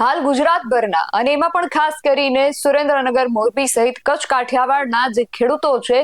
હાલ ગુજરાતભરના અને એમાં પણ ખાસ કરીને સુરેન્દ્રનગર, મોરબી સહિત કચ્છ કાઠિયાવાડના જે ખેડૂતો છે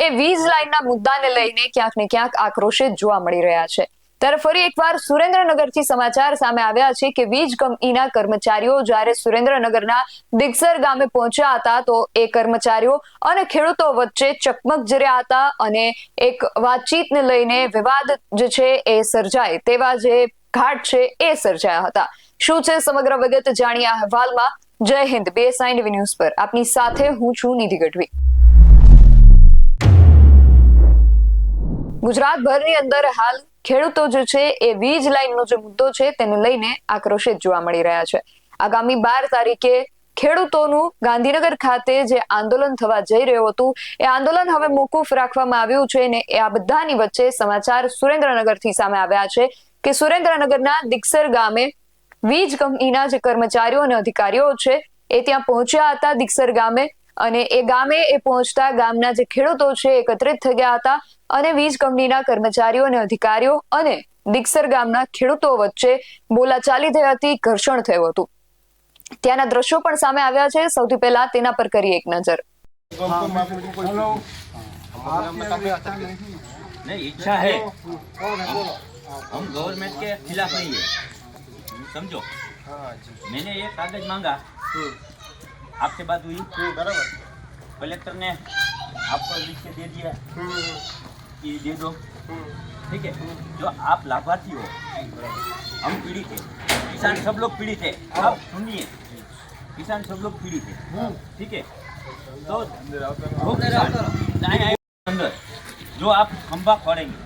એ વીજ લાઈનના મુદ્દાને લઈને ક્યાંક ને ક્યાંક આક્રોશિત જોવા મળી રહ્યા છે। ત્યારે ફરી એકવાર સુરેન્દ્રનગરથી સમાચાર સામે આવ્યા છે કે વીજ કંપનીના કર્મચારીઓ જ્યારે સુરેન્દ્રનગરના દિગસર ગામે પહોંચ્યા હતા તો એ કર્મચારીઓ અને ખેડૂતો વચ્ચે ચકમક જર્યા હતા અને એક વાતચીતને લઈને વિવાદ જે છે એ સર્જાય તેવા જે ઘાટ છે એ સર્જાયા હતા। શું છે સમગ્ર વિગત જાણીએ આ અહેવાલમાં। જય હિન્દ, BSI ટીવી ન્યૂઝ પર આપની સાથે હું છું નિધિ ગઢવી। ગુજરાતભરની અંદર હાલ ખેડૂતો જે છે એ વીજ લાઈનનો જે મુદ્દો છે તેને લઈને આક્રોશિત જોવા મળી રહ્યા છે। આગામી 12 તારીખે ખેડૂતોનું ગાંધીનગર ખાતે જે આંદોલન થવા જઈ રહ્યું હતું એ આંદોલન હવે મોકૂફ રાખવામાં આવ્યું છે અને એ આ બધાની વચ્ચે સમાચાર સુરેન્દ્રનગરથી સામે આવ્યા છે કે સુરેન્દ્રનગરના દિગસર ગામે વીજ કંપનીના જે કર્મચારીઓ અને અધિકારીઓ છે એ ત્યાં પહોંચ્યા હતા દિગસર ગામે અને એ ગામે પહોંચતા ગામના જે ખેડૂતો છે એકત્રિત થઈ ગયા હતા અને વીજ કંપનીના કર્મચારીઓ અને અધિકારીઓ અને દિગસર ગામના ખેડૂતો વચ્ચે બોલાચાલી થઈ હતી, ઘર્ષણ થયું હતું। ત્યાંના દ્રશ્યો પણ સામે આવ્યા છે। સૌથી પહેલા તેના પર કરીએ એક નજર। इच्छा है हम गवर्नमेंट के खिलाफ नहीं है, समझो। मैंने ये कागज मांगा, आपसे बात हुई बराबर, कलेक्टर ने आपको लिख के दे दिया कि दे दो, ठीक है। जो आप लाभार्थी हो, हम पीड़ित है, किसान सब लोग पीड़ित है। आप सुनिए, किसान सब लोग पीड़ित है, ठीक है। तो अंदर जो आप खंभा खोलेंगे,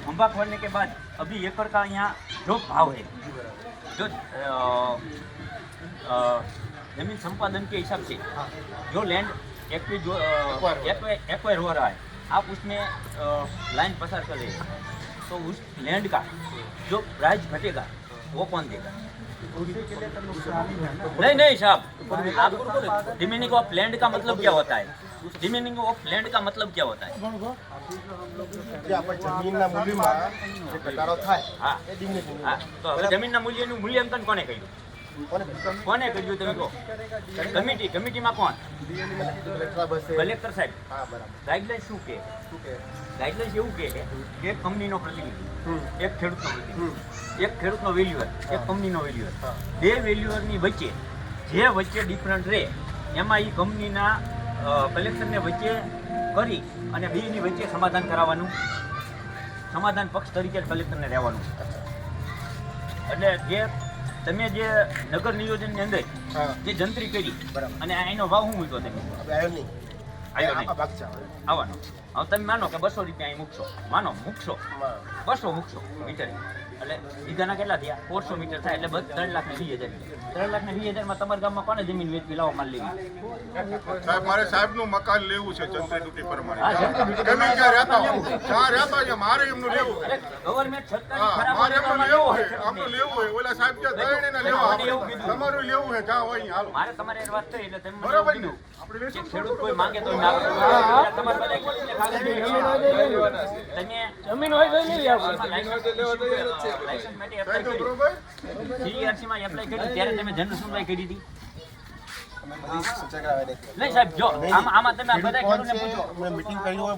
खंभा खोलने के बाद अभी एकड़ का यहाँ जो भाव है, जो जमीन संपादन के हिसाब से जो लैंड एक्वायर हो रहा है, आप उसमें लाइन पसार कर रहे हैं तो उस लैंड का जो प्राइस घटेगा वो कौन देगा? नहीं साहब, आप डिमीनिंग ऑफ लैंड का मतलब क्या होता है? डिमीनिंग ऑफ लैंड का मतलब क्या होता है? જમીનના મૂલ્યમાં જે ઘટાડો થાય હા એ ડિમિનિશિંગ હા, તો હવે જમીનના મૂલ્યનું મૂલ્યાંકન કોને કર્યું? કોને કર્યું તમે કહો? કમિટીમાં કોણ? કલેક્ટર સાહેબ। હા બરાબર। ગાઈડલાઈન શું કહે? ગાઈડલાઈન એવું કહે કે એક કંપનીનો પ્રતિનિધિ, એક ખેડૂતનો પ્રતિનિધિ, એક ખેડૂતનો વેલ્યુઅર, એક કંપનીનો વેલ્યુઅર, બે વેલ્યુઅરની વચ્ચે જે વચ્ચે ડિફરન્ટ રહે એમાં એ કંપનીના કલેક્ટરને વચ્ચે કરી અને બેની વચ્ચે સમાધાન કરાવવાનું, સમાધાન પક્ષ તરીકે કલેક્ટરને રહેવાનું। એટલે જે તમે જે નગર નિયોજનની અંદર જે જંત્રી કરી અને એનો ભાવ શું મૂક્યો તમે? આવ્યો નહીં, આવ્યો નહીં, ભાગ છે આવવાનો। હવે તમે માનો કે 200 રૂપિયા અહીં મૂકશો, માનો મૂકશો 200 મૂકશો મીટર, એટલે વીઘાના કેટલા થયા? 400 મીટર થાય એટલે 3,20,000। 3,20,000 માં તમારા ગામમાં કોને જમીન વેચવી? લાવો માલ લેવી સાહેબ, મારે સાહેબનું મકાન લેવું છે જંત્રી ડ્યુટી પ્રમાણે। તમે ક્યાં રહેતા હો? જ્યાં રહેતા છે મારે એમનું લેવું છે। ગવર્નમેન્ટ મારે એમનું લેવું છે, આમનું લેવું છે। ઓલા સાહેબ કે ત્રણેયને લેવા, તમારું લેવું છે જ્યાં હોય હાલો। મારે તમારે વાત થઈ એટલે તમે બરોબર ને? આપણે લેશું, ખેડૂત કોઈ માંગે તો તમારે બધા તમે જમીન હોય તો લાયસન્સ માટે એપ્લાય કરી, CERC માં એપ્લાય કરી ત્યારે તમે જનરલ સુનવાઈ કરી હતી? નહીં સાહેબ, જો આમાં તમે બધા ખેડૂતને પૂછો, મીટિંગ કરી હોય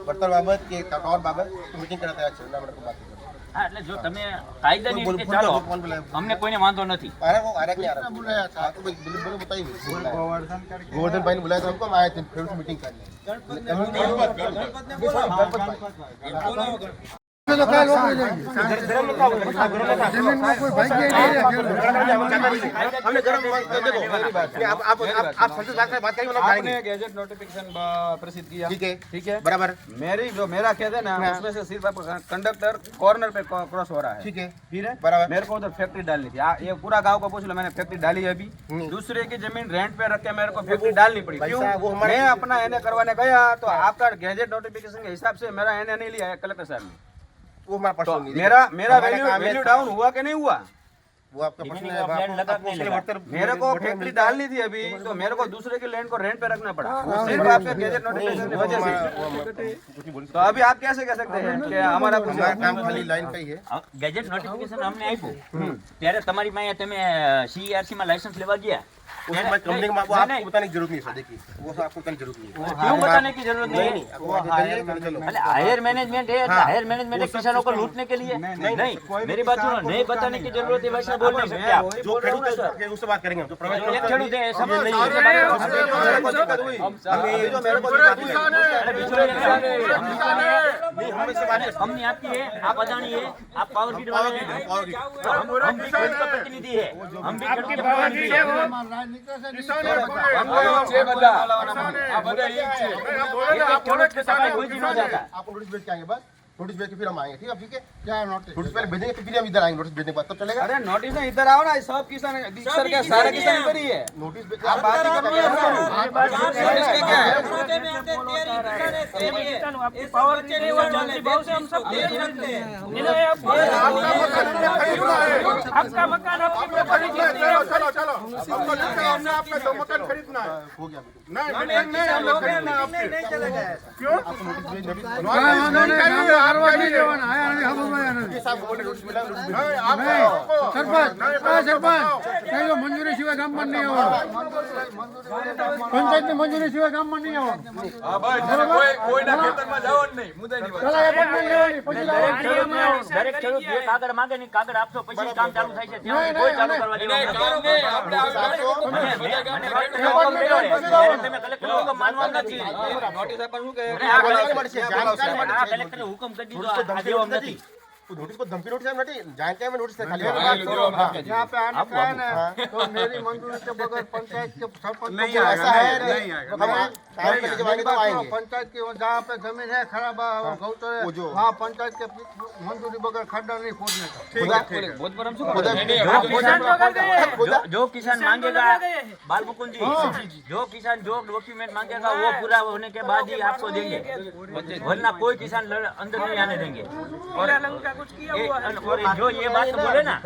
વળતર બાબત કે ટકાઉર બાબત મીટિંગ કરવા તૈયાર છે, આપણે બાત કરીએ। હા એટલે જો તમે કાયદાની રીતે ચાલો, અમને કોઈને વાંધો નથી। अरे वो अरे नहीं आ रहा बुलाया था तो बिल्कुल बताइए गोवर्धन भाई ने बुलाया था हमको, आए थे फिर से मीटिंग करने। आपने गैजेट नोटिफिकेशन प्रसिद्ध किया, ठीक है बराबर। मेरा खेत है ना उसमें से सिर्फ कंडक्टर कॉर्नर पे क्रॉस हो रहा है, ठीक है फिर है बराबर। मेरे को उधर फैक्ट्री डालनी थी, ये पूरा गांव को पूछ लो, मैंने फैक्ट्री डाली है अभी। दूसरे की जमीन रेंट पे रख के मेरे को फैक्ट्री डालनी पड़ी, क्यों? मैं अपना एनए करवाने गया तो आपका गैजेट नोटिफिकेशन के हिसाब से मेरा एनए नहीं लिया है कलेक्टर साहब ने। वो हमारा पर्सनल नहीं, मेरा वैल्यू डाउन हुआ कि नहीं हुआ? वो आपका डिमांडिंग पर्सनल है, का प्लान लगा कि नहीं लगा? मेरे को फैक्ट्री डालनी थी अभी, तो मेरे को दूसरे के लैंड को रेंट पे रखना पड़ा, सिर्फ आपके गैजेट नोटिफिकेशन की वजह से। तो अभी आप कैसे कह सकते हैं कि हमारा हमारा काम खाली लाइन का ही है। ગેજેટ નોટિફિકેશન અમને આપ્યું ત્યારે તમારી પાસે તમે CERC માં લાયસન્સ લેવા ગયા उसमें कंपनी को वो आपको बताने की जरूरत नहीं है सर, देखिए वो आपको बताने की जरूरत नहीं है। क्यों बताने की जरूरत नहीं नहीं है? वो हायर चलो अरे हायर मैनेजमेंट है, हायर मैनेजमेंट है किसानों को लूटने के लिए नहीं, मेरी बात सुनो, नहीं बताने की जरूरत है वैसा बोल नहीं सकते आप। जो खेडूत है उससे बात करेंगे हम तो प्रवेश एक खेडूत है ऐसा बोल नहीं मेरे को दिक्कत हुई, अभी जो मेरे को दिक्कत हुई, हम इससे बात कंपनी आपकी है, आप अदानी है, आप पावर ग्रिड वाले हैं, हम भी खेडूत का प्रतिनिधि है, हम भी खेडूत के प्रतिनिधि है। खेडूत के सफाई कोई भी नहीं जाता। आपको नोटिस भेज के आएंगे, बस नोटिस भेज के फिर हम आएंगे, ठीक है? ठीक है, क्या नोटिस पहले भेजेंगे फिर हम इधर आएंगे, नोटिस भेजने के बाद तब चलेगा। अरे नोटिस में इधर आओ ना, सब किसान सर क्या सारे किसान इधर ही है, नोटिस भेज आप बात ही कर रहे आपका मकान चलो चलो हमने आपका दो मकान खरीदना है। हो गया नहीं हमने खरीदना है आपके। क्यों? आपको नोटिस भेज नहीं साहब बोले नोटिस मिला, नोटिस भेज મંજૂરી સિવાય ગામમાં નહીં આવવાનું, પંચાયતની મંજૂરી સિવાય ગામમાં નહીં આવવાનું. પેલા એપોઇન્ટમેન્ટ લેવાની, પછી દરેક ખેડૂત જે કાગળ માંગે ને કાગળ આપશો પછી કામ ચાલુ થાય છે, ત્યાં કોઈ ચાલુ કરવા દેવાનું નથી. તમે કલેક્ટરનો હુકમ માનવાનો નથી. નોટિસ આપવા શું કહે આ કલેક્ટરે હુકમ કરી દીધો, આ દેવા નથી. नोटिस को धमकी नोटिस नहीं, जान के में नोटिस है खाली। यहाँ पे आने का है ना, तो मेरी मंजूरी के बगैर पंचायत के सरपंच नहीं ऐसा है, हम टाइम पे लेके आएंगे तो आएंगे। पंचायत की जहाँ पे जमीन है खराब गौचर है, वो जो- वहाँ पंचायत के मंजूरी बगैर खड्डा नहीं खोदने का। जो किसान मांगेगा बाल मुकुंद जी, जो किसान जो डॉक्यूमेंट मांगेगा वो पूरा होने के बाद ही आपको देंगे, वरना कोई किसान अंदर नहीं आने देंगे। और जो ये बात बोले ना,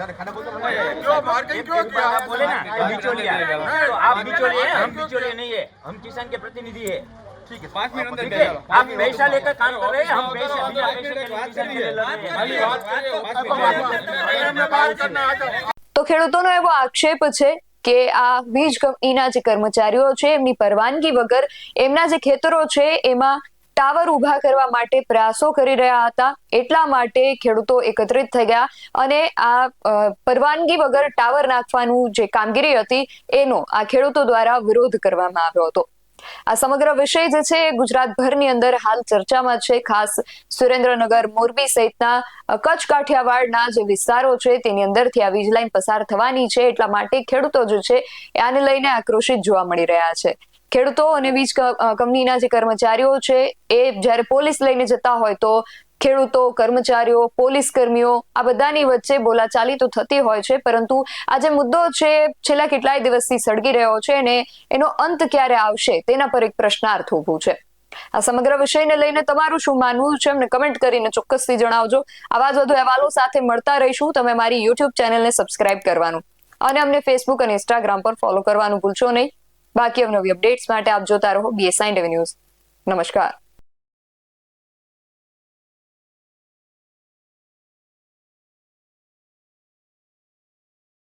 जो मार्केट क्यों एक बात आप बोले ना कि बिचौलिया, तो आप बिचौलिए हैं, हम बिचौलिए नहीं है, हम किसान के प्रतिनिधि है। ठीक है, 5 मिनट ठीक है, आप पैसा लेकर काम कर रहे हैं, हम पैसा बिना पैसे के लिए किसान के लिए लड़ रहे हैं। તો ખેડૂતોનો એવો આક્ષેપ છે કે આ વીજ કંપનીના જે કર્મચારીઓ છે એમની પરવાનગી વગર એમના જે ખેતરો છે એમાં ટાવર ઉભા કરવા માટે પ્રયાસો કરી રહ્યા હતા, એટલા માટે ખેડૂતો એકત્રિત થઈ ગયા અને આ પરવાનગી વગર ટાવર નાખવાનું જે કામગીરી હતી એનો આ ખેડૂતો દ્વારા વિરોધ કરવામાં આવ્યો હતો. આ સમગ્ર વિષય જે છે ગુજરાતભરની અંદર હાલ ચર્ચામાં છે. ખાસ સુરેન્દ્રનગર, મોરબી સહિતના કચ્છ કાઠિયાવાડના જે વિસ્તારો છે તેની અંદરથી આ વીજ લાઈન પસાર થવાની છે, એટલા માટે ખેડૂતો જે છે આને લઈને આક્રોશિત જોવા મળી રહ્યા છે. ખેડૂતો અને વીજ કંપનીના જે કર્મચારીઓ છે એ જ્યારે પોલીસ લઈને જતા હોય તો ખેડૂતો, કર્મચારીઓ, પોલીસ કર્મીઓ આ બધાની વચ્ચે બોલાચાલી તો થતી હોય છે, પરંતુ આ જે મુદ્દો છે છેલ્લા કેટલાય દિવસથી સળગી રહ્યો છે અને એનો અંત ક્યારે આવશે તેના પર એક પ્રશ્નાર્થ ઊભું છે. આ સમગ્ર વિષયને લઈને તમારું શું માનવું છે અમને કમેન્ટ કરીને ચોક્કસથી જણાવજો. આવા જ વધુ અહેવાલો સાથે મળતા રહીશું. તમે મારી યુટ્યુબ ચેનલને સબસ્ક્રાઇબ કરવાનું અને અમને ફેસબુક અને ઇન્સ્ટાગ્રામ પર ફોલો કરવાનું ભૂલશો નહીં. બાકી અવનવી અપડેટ્સ માટે આપ જોતા રહો BSI ન્યૂઝ. નમસ્કાર.